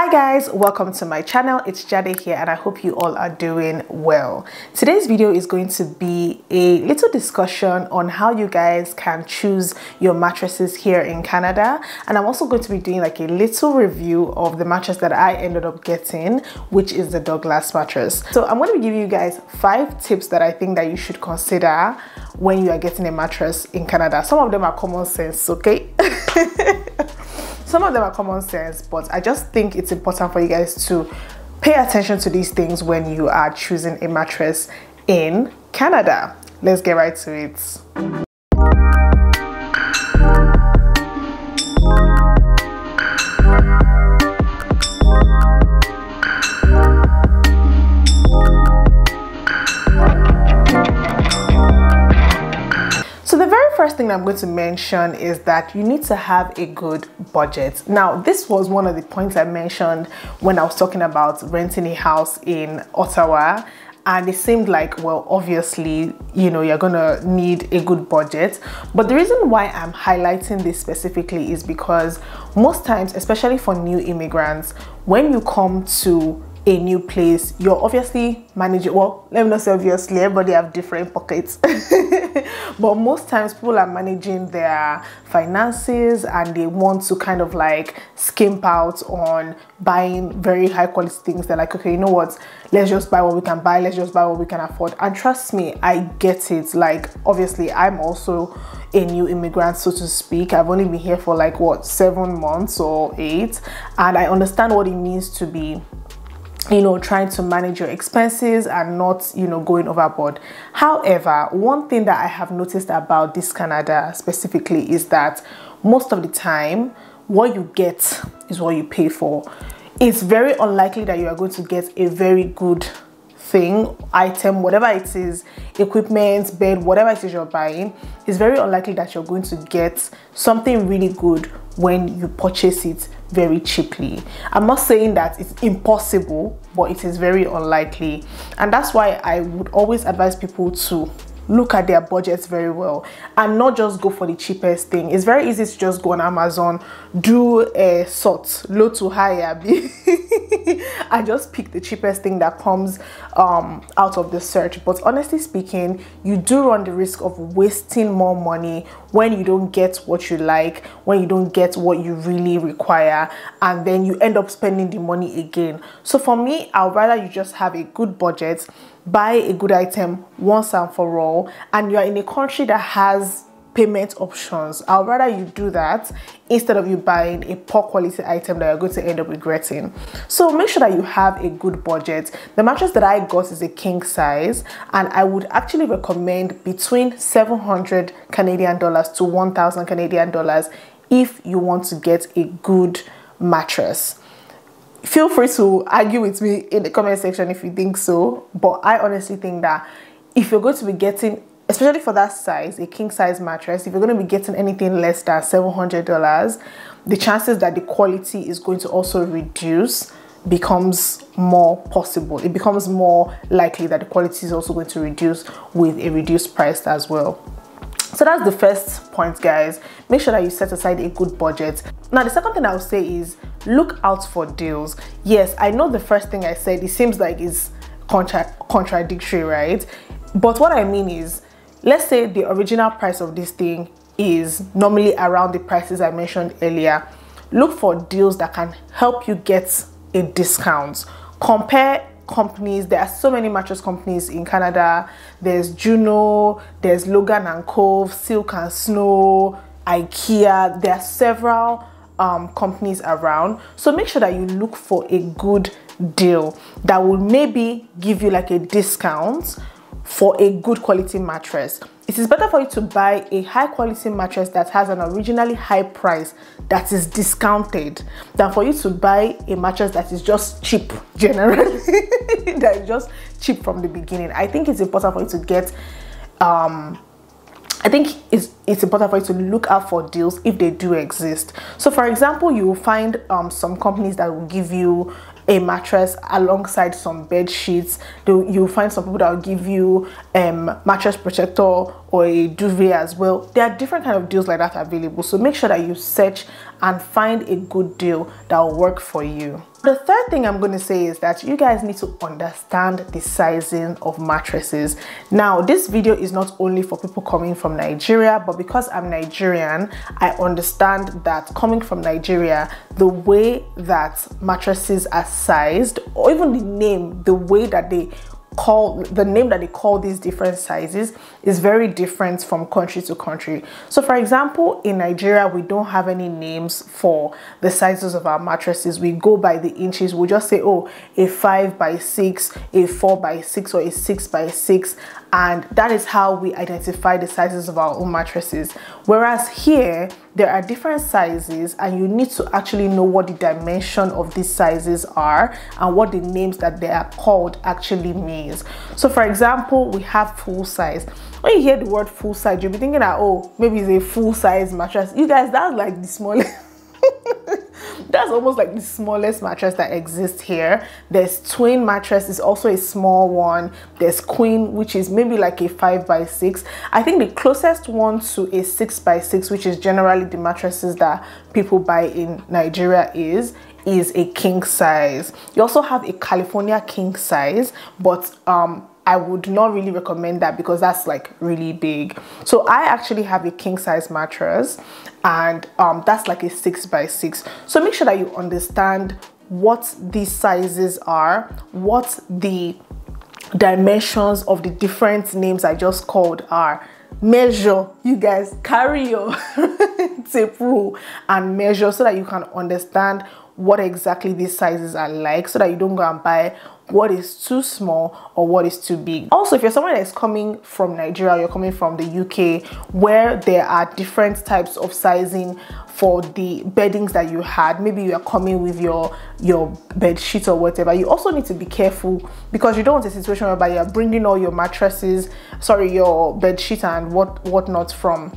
Hi guys, welcome to my channel. It's Jade here and I hope you all are doing well. Today's video is going to be a little discussion on how you guys can choose your mattresses here in Canada, and I'm also going to be doing like a little review of the mattress that I ended up getting, which is the Douglas mattress. So I'm going to be giving you guys 5 tips that I think that you should consider when you are getting a mattress in Canada. Some of them are common sense, okay? Some of them are common sense, but I just think it's important for you guys to pay attention to these things when you are choosing a mattress in Canada. Let's get right to it. First thing I'm going to mention is that you need to have a good budget. Now, this was one of the points I mentioned when I was talking about renting a house in Ottawa, and it seemed like, well, obviously, you know, you're gonna need a good budget. But the reason why I'm highlighting this specifically is because most times, especially for new immigrants, when you come to a new place, you're obviously managing, well, let me not say obviously, everybody have different pockets. But most times people are managing their finances and they want to kind of like skimp out on buying very high quality things. They're like, okay, you know what, let's just buy what we can buy, let's just buy what we can afford. And trust me, I get it. Like, obviously I'm also a new immigrant, so to speak. I've only been here for like what, 7 months or 8, and I understand what it means to be, you know, trying to manage your expenses and not, you know, going overboard. However, one thing that I have noticed about this Canada specifically is that most of the time what you get is what you pay for. It's very unlikely that you are going to get a very good thing, item, whatever it is, equipment, bed, whatever it is you're buying. It's very unlikely that you're going to get something really good when you purchase it very cheaply. I'm not saying that it's impossible, but it is very unlikely, and that's why I would always advise people to look at their budgets very well and not just go for the cheapest thing. It's very easy to just go on Amazon, do a sort low to high and just pick the cheapest thing that comes out of the search. But honestly speaking, you do run the risk of wasting more money when you don't get what you like, when you don't get what you really require, and then you end up spending the money again. So for me, I'd rather you just have a good budget, buy a good item once and for all, and you are in a country that has payment options. I'd rather you do that instead of you buying a poor quality item that you're going to end up regretting. So make sure that you have a good budget. The mattress that I got is a king size, and I would actually recommend between 700 Canadian dollars to 1,000 Canadian dollars if you want to get a good mattress. Feel free to argue with me in the comment section if you think so, but I honestly think that if you're going to be getting, especially for that size, a king size mattress, if you're going to be getting anything less than $700, the chances that the quality is going to also reduce becomes more possible. It becomes more likely that the quality is also going to reduce with a reduced price as well. So that's the first point, guys. Make sure that you set aside a good budget. Now, the second thing I would say is look out for deals. Yes, I know the first thing I said, it seems like it's contradictory, right? But what I mean is, let's say the original price of this thing is normally around the prices I mentioned earlier. Look for deals that can help you get a discount. Compare companies. There are so many mattress companies in Canada. There's Juno, there's Logan and Cove, Silk and Snow, IKEA. There are several companies around. So make sure that you look for a good deal that will maybe give you like a discount for a good quality mattress. It is better for you to buy a high quality mattress that has an originally high price that is discounted than for you to buy a mattress that is just cheap generally, that is just cheap from the beginning. I think it's important for you to get I think it's it's important for you to look out for deals if they do exist. So for example, you will find some companies that will give you a mattress alongside some bed sheets. You'll find some people that will give you mattress protector or a duvet as well. There are different kind of deals like that available, so make sure that you search and find a good deal that will work for you. The third thing I'm going to say is that you guys need to understand the sizing of mattresses. Now, this video is not only for people coming from Nigeria, but because I'm Nigerian, I understand that coming from Nigeria, the way that mattresses are sized, or even the name, the way that they call these different sizes is very different from country to country. So for example, in Nigeria, we don't have any names for the sizes of our mattresses. We go by the inches. We just say, oh, a 5x6, a 4x6, or a 6x6, and that is how we identify the sizes of our own mattresses. Whereas here, there are different sizes, and you need to actually know what the dimension of these sizes are and what the names that they are called actually means. So for example, we have full size. When you hear the word full size, you'll be thinking that, oh, maybe it's a full size mattress. You guys, that's like the smallest. That's almost like the smallest mattress that exists here. There's twin mattress, is also a small one. There's queen, which is maybe like a 5x6. I think the closest one to a 6x6, which is generally the mattresses that people buy in Nigeria, is a king size. You also have a California king size, but I would not really recommend that because that's like really big. So I actually have a king size mattress, and that's like a 6x6. So make sure that you understand what these sizes are, what the dimensions of the different names I just called are. Measure, you guys, carry your tape rule and measure so that you can understand what exactly these sizes are like, so that you don't go and buy what is too small or what is too big. Also, if you're someone that is coming from Nigeria, you're coming from the UK, where there are different types of sizing for the beddings that you had, maybe you are coming with your bed sheet or whatever, you also need to be careful, because you don't want a situation whereby you're bringing all your mattresses, your bed sheet and whatnot from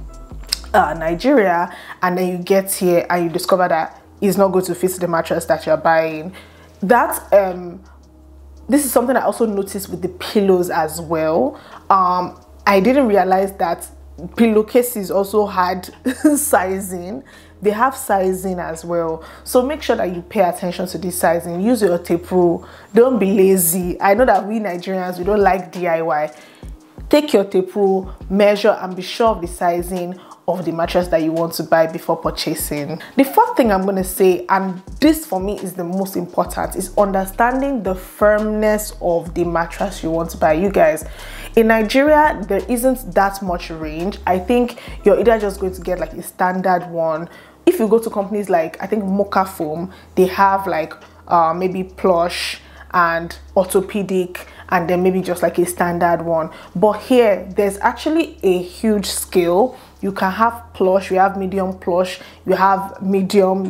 Nigeria, and then you get here and you discover that it's not going to fit the mattress that you're buying. This is something I also noticed with the pillows as well. I didn't realize that pillowcases also had sizing. They have sizing as well. So make sure that you pay attention to this sizing. Use your tape rule. Don't be lazy. I know that we Nigerians, we don't like DIY. Take your tape rule, measure, and be sure of the sizing of the mattress that you want to buy before purchasing. The fourth thing I'm going to say, and this for me is the most important, is understanding the firmness of the mattress you want to buy. You guys, in Nigeria, there isn't that much range. I think you're either just going to get like a standard one. If you go to companies like, I think Mocha Foam, they have like maybe plush and orthopedic, and then maybe just like a standard one. But here, there's actually a huge scale. You can have plush, you have medium plush, you have medium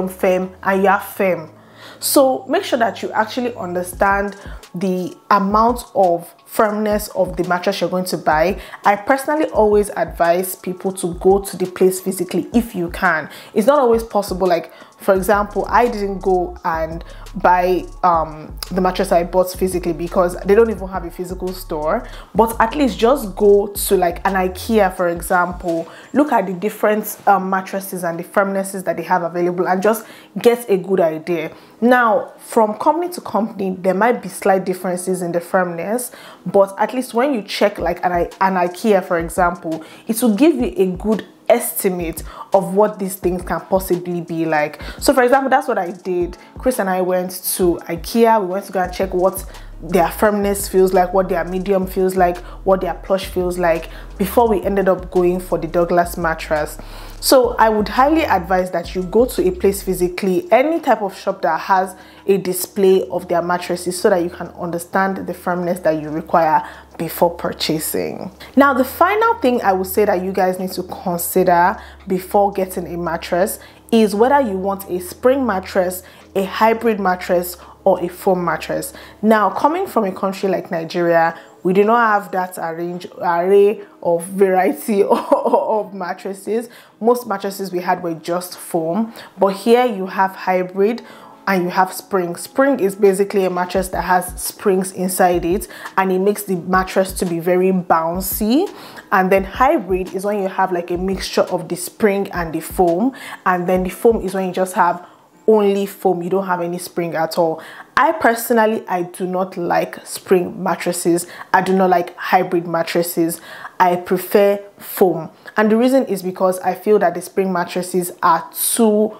firm, and you have firm. So make sure that you actually understand the amount of firmness of the mattress you're going to buy. I personally always advise people to go to the place physically if you can. It's not always possible. Like, for example, I didn't go and buy the mattress I bought physically because they don't even have a physical store. But at least just go to like an IKEA, for example, look at the different mattresses and the firmnesses that they have available, and just get a good idea. Now, from company to company, there might be slight differences in the firmness, but at least when you check like an IKEA, for example, it will give you a good estimate of what these things can possibly be like. So for example, that's what I did. Chris and I went to IKEA. We went to go and check what their firmness feels like, what their medium feels like, what their plush feels like, before we ended up going for the Douglas mattress. So I would highly advise that you go to a place physically, any type of shop that has a display of their mattresses, so that you can understand the firmness that you require before purchasing. Now, the final thing I would say that you guys need to consider before getting a mattress is whether you want a spring mattress, a hybrid mattress, or a foam mattress. Now, coming from a country like Nigeria, We do not have that array of variety of mattresses. Most mattresses we had were just foam, but here you have hybrid and you have spring. Spring is basically a mattress that has springs inside it, and it makes the mattress to be very bouncy. And then hybrid is when you have like a mixture of the spring and the foam, and then the foam is when you just have only foam, you don't have any spring at all. I personally, I do not like spring mattresses. I do not like hybrid mattresses. I prefer foam, and the reason is because I feel that the spring mattresses are too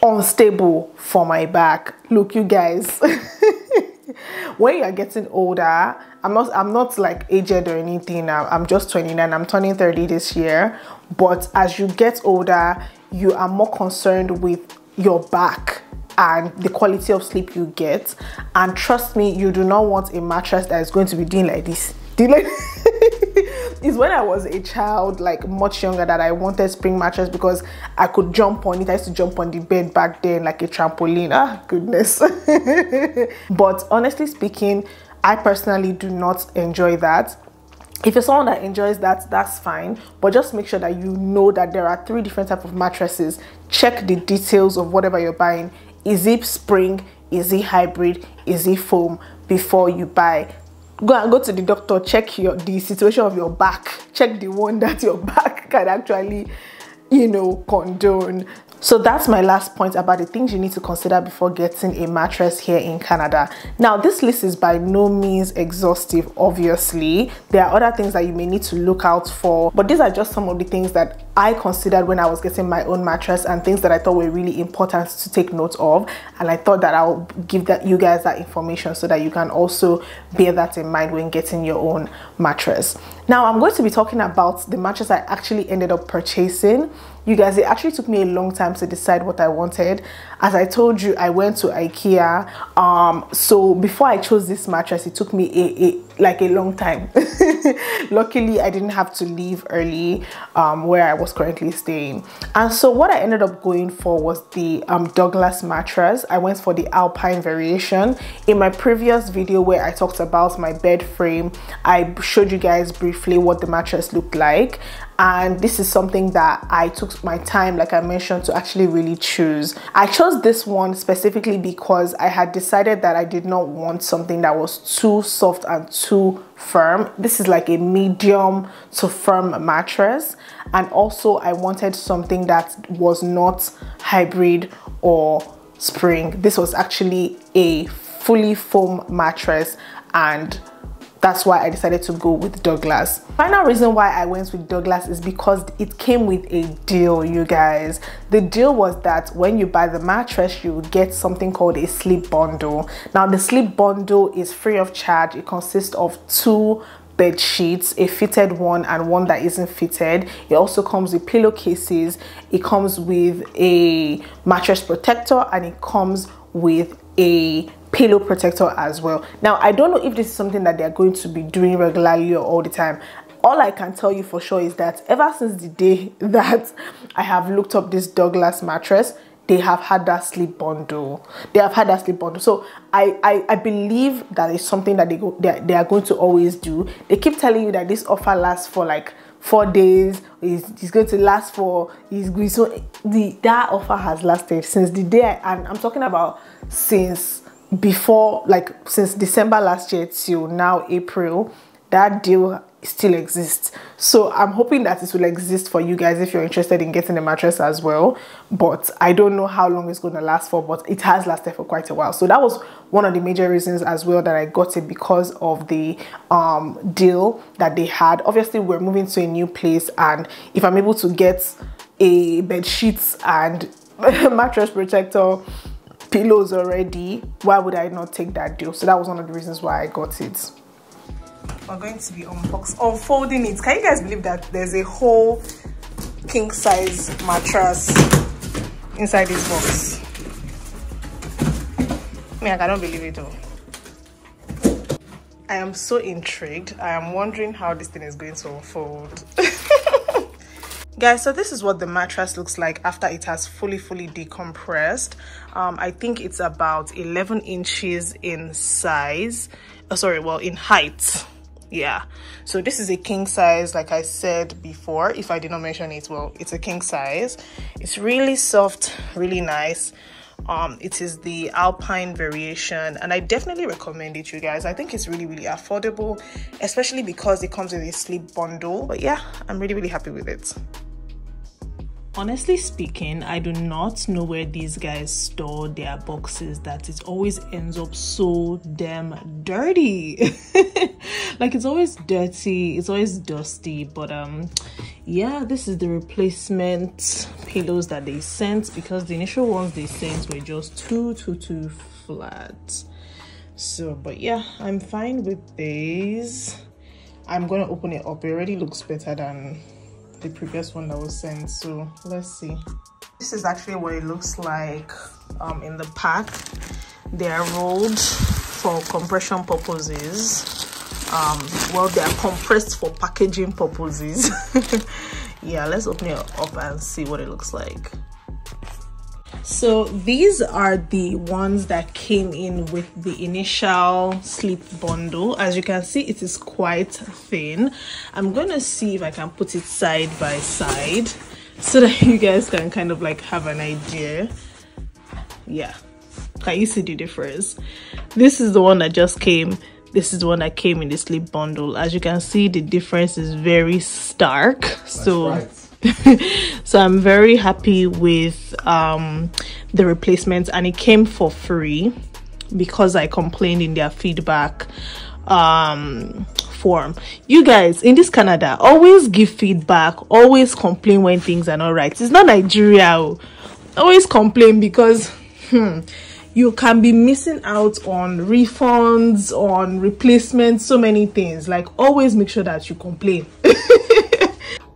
unstable for my back. Look, you guys, when you're getting older, I'm not like aged or anything now. I'm just 29. I'm turning 30 this year. But as you get older, you are more concerned with your back and the quality of sleep you get. And trust me, you do not want a mattress that is going to be doing like this. It's when I was a child, like much younger, that I wanted spring mattress because I could jump on it. I used to jump on the bed back then like a trampoline. Ah, goodness. But honestly speaking, I personally do not enjoy that. If you're someone that enjoys that, that's fine, but just make sure that you know that there are 3 different types of mattresses. Check the details of whatever you're buying. Is it spring? Is it hybrid? Is it foam? Before you buy, go to the doctor, check the situation of your back, check the one that your back can actually, you know, condone. So that's my last point about the things you need to consider before getting a mattress here in Canada. Now, this list is by no means exhaustive, obviously. There are other things that you may need to look out for, but these are just some of the things that I considered when I was getting my own mattress and things that I thought were really important to take note of. And I thought that I'll give you guys that information so that you can also bear that in mind when getting your own mattress. Now, I'm going to be talking about the mattress I actually ended up purchasing. You guys, it actually took me a long time to decide what I wanted. As I told you, I went to IKEA. So before I chose this mattress, it took me a long time. Luckily, I didn't have to leave early where I was currently staying. And so what I ended up going for was the Douglas mattress. I went for the Alpine variation. In my previous video where I talked about my bed frame, I showed you guys briefly what the mattress looked like. And this is something that I took my time, like I mentioned, to actually really choose. I chose this one specifically because I had decided that I did not want something that was too soft and too firm. This is like a medium to firm mattress. And also I wanted something that was not hybrid or spring. This was actually a fully foam mattress, and that's why I decided to go with Douglas. Final reason why I went with Douglas is because it came with a deal, you guys. The deal was that when you buy the mattress, you would get something called a sleep bundle. Now, the sleep bundle is free of charge. It consists of 2 bed sheets, a fitted one and one that isn't fitted. It also comes with pillowcases. It comes with a mattress protector, and it comes with a pillow protector as well. Now, I don't know if this is something that they're going to be doing regularly or all the time. All I can tell you for sure is that ever since the day that I have looked up this Douglas mattress, they have had that sleep bundle. So I believe that is something that they are going to always do. They keep telling you that this offer lasts for like 4 days. It's going to last for, that offer has lasted since the day, and I'm talking about since December last year till now, April. That deal still exists. So I'm hoping that it will exist for you guys if you're interested in getting a mattress as well. But I don't know how long it's going to last for, but it has lasted for quite a while. So that was one of the major reasons as well that I got it, because of the deal that they had. Obviously, we're moving to a new place, and if I'm able to get a bed sheets and mattress protector, pillows already, why would I not take that deal? So that was one of the reasons why I got it. We're going to be unfolding it. Can you guys believe that there's a whole king size mattress inside this box? I cannot believe it all. I am so intrigued. I am wondering how this thing is going to unfold. Guys, so this is what the mattress looks like after it has fully decompressed. I think it's about 11 inches in size. In height. Yeah, so this is a king size, like I said before. If I did not mention it, well, it's a king size. It's really soft, really nice. It is the Alpine variation, and I definitely recommend it, you guys. I think it's really affordable, especially because it comes with a sleep bundle. But yeah, I'm really happy with it. Honestly speaking, I do not know where these guys store their boxes that it always ends up so damn dirty. Like, it's always dirty, it's always dusty. But yeah, this is the replacement pillows that they sent, because the initial ones they sent were just too flat. So, but yeah, I'm fine with these. I'm gonna open it up. It already looks better than the previous one that was sent, so let's see. This is actually what it looks like in the pack. They are rolled for compression purposes. Well, they are compressed for packaging purposes. Yeah, let's open it up and see what it looks like. So these are the ones that came in with the initial sleep bundle. As you can see, it is quite thin. I'm gonna see if I can put it side by side so that you guys can kind of like have an idea. Yeah, can you see the difference? This is the one that just came. This is the one that came in the sleep bundle. As you can see, the difference is very stark. So right. So I'm very happy with the replacements, and it came for free because I complained in their feedback form. You guys in this Canada, always give feedback, always complain when things are not right. It's not Nigeria. Always complain, because you can be missing out on refunds, on replacements, so many things. Like, always make sure that you complain.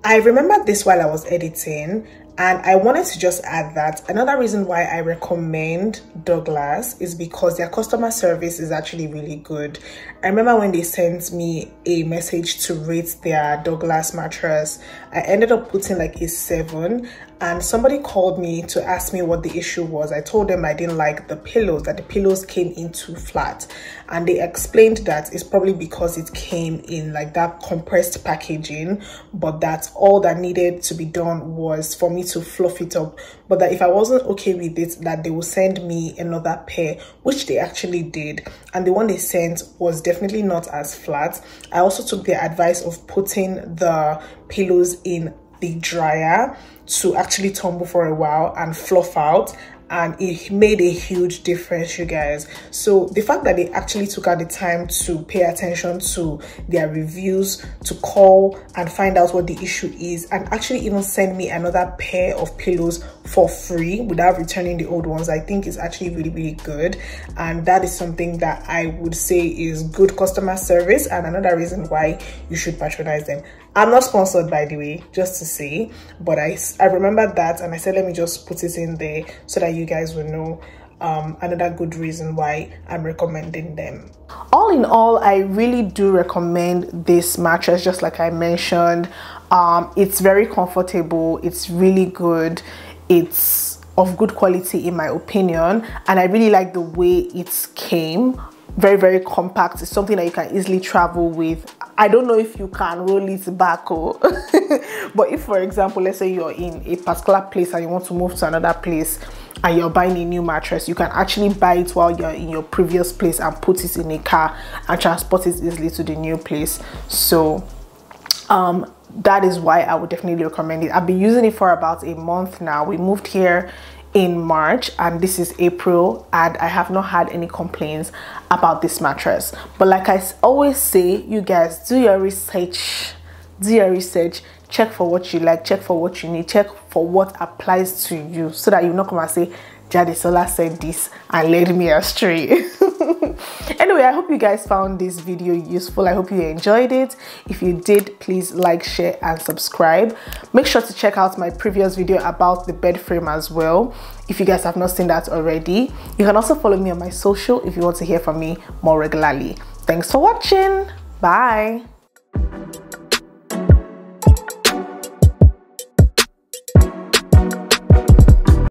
I remembered this while I was editing, and I wanted to just add that another reason why I recommend Douglas is because their customer service is actually really good. I remember when they sent me a message to rate their Douglas mattress, I ended up putting like a 7, and somebody called me to ask me what the issue was. I told them I didn't like the pillows, that the pillows came in too flat, and they explained that it's probably because it came in like that compressed packaging, but that all that needed to be done was for me to fluff it up, but that if I wasn't okay with it, that they will send me another pair, which they actually did, and the one they sent was definitely not as flat. I also took their advice of putting the pillows in the dryer to actually tumble for a while and fluff out, and it made a huge difference, you guys. So the fact that they actually took out the time to pay attention to their reviews, to call and find out what the issue is, and actually even send me another pair of pillows for free without returning the old ones, I think is actually really good. And that is something that I would say is good customer service, and another reason why you should patronize them. I'm not sponsored, by the way, just to say, but I remembered that, and I said let me just put it in there so that you guys will know another good reason why I'm recommending them. All in all, I really do recommend this mattress. Just like I mentioned, it's very comfortable, it's really good, it's of good quality in my opinion, and I really like the way it came. Very compact. It's something that you can easily travel with. I don't know if you can roll it back, but if, for example, let's say you're in a particular place and you want to move to another place and you're buying a new mattress, you can actually buy it while you're in your previous place and put it in a car and transport it easily to the new place. So that is why I would definitely recommend it. I've been using it for about a month now. We moved here in March and this is April, and I have not had any complaints about this mattress. But like I always say, you guys, do your research, check for what you like, check for what you need, check for what applies to you, so that you not come and say Jadesola said this and led me astray. Anyway, I hope you guys found this video useful. I hope you enjoyed it. If you did, please like, share and subscribe. Make sure to check out my previous video about the bed frame as well, if you guys have not seen that already. You can also follow me on my social if you want to hear from me more regularly. Thanks for watching. Bye.